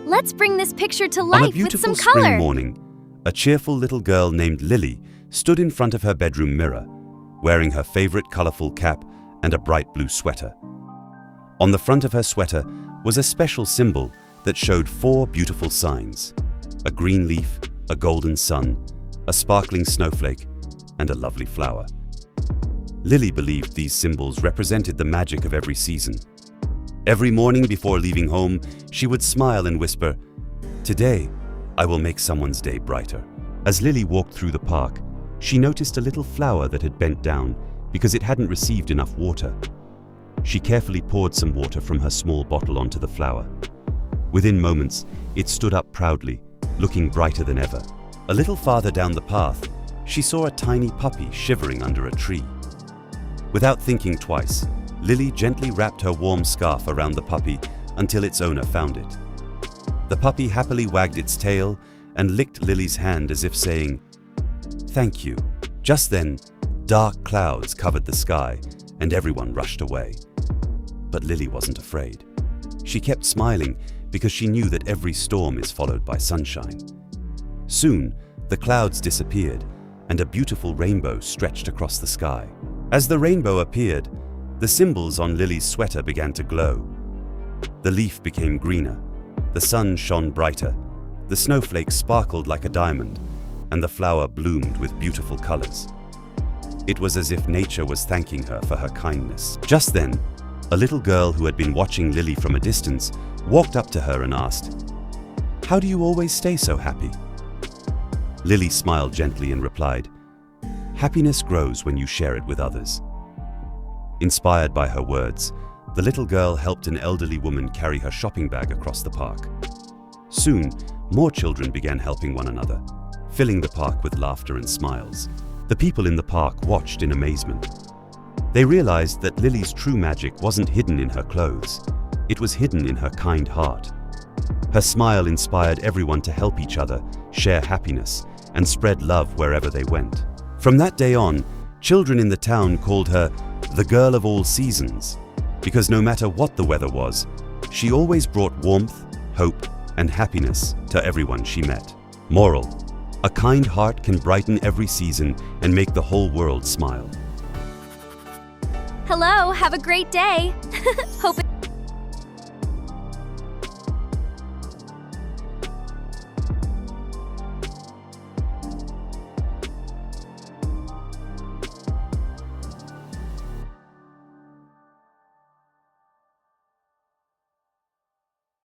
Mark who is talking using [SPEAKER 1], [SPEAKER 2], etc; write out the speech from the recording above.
[SPEAKER 1] Let's bring this picture to
[SPEAKER 2] On a
[SPEAKER 1] life with
[SPEAKER 2] beautiful
[SPEAKER 1] some
[SPEAKER 2] spring
[SPEAKER 1] color.
[SPEAKER 2] morning, a cheerful little girl named Lily stood in front of her bedroom mirror, wearing her favorite colorful cap and a bright blue sweater. On the front of her sweater was a special symbol that showed 4 beautiful signs: a green leaf, a golden sun, a sparkling snowflake, and a lovely flower. Lily believed these symbols represented the magic of every season. Every morning before leaving home, she would smile and whisper, "Today, I will make someone's day brighter." As Lily walked through the park, she noticed a little flower that had bent down because it hadn't received enough water. She carefully poured some water from her small bottle onto the flower. Within moments, it stood up proudly, looking brighter than ever. A little farther down the path, she saw a tiny puppy shivering under a tree. Without thinking twice, Lily gently wrapped her warm scarf around the puppy until its owner found it. The puppy happily wagged its tail and licked Lily's hand as if saying, "Thank you." Just then, dark clouds covered the sky and everyone rushed away. But Lily wasn't afraid. She kept smiling because she knew that every storm is followed by sunshine. Soon, the clouds disappeared and a beautiful rainbow stretched across the sky. As the rainbow appeared, the symbols on Lily's sweater began to glow. The leaf became greener, the sun shone brighter, the snowflakes sparkled like a diamond, and the flower bloomed with beautiful colors. It was as if nature was thanking her for her kindness. Just then, a little girl who had been watching Lily from a distance walked up to her and asked, "How do you always stay so happy?" Lily smiled gently and replied, "Happiness grows when you share it with others." Inspired by her words, the little girl helped an elderly woman carry her shopping bag across the park. Soon, more children began helping one another, filling the park with laughter and smiles. The people in the park watched in amazement. They realized that Lily's true magic wasn't hidden in her clothes. It was hidden in her kind heart. Her smile inspired everyone to help each other, share happiness, and spread love wherever they went. From that day on, children in the town called her the girl of all seasons, because no matter what the weather was, she always brought warmth, hope, and happiness to everyone she met. Moral: a kind heart can brighten every season and make the whole world smile.
[SPEAKER 1] Hello, have a great day. Hope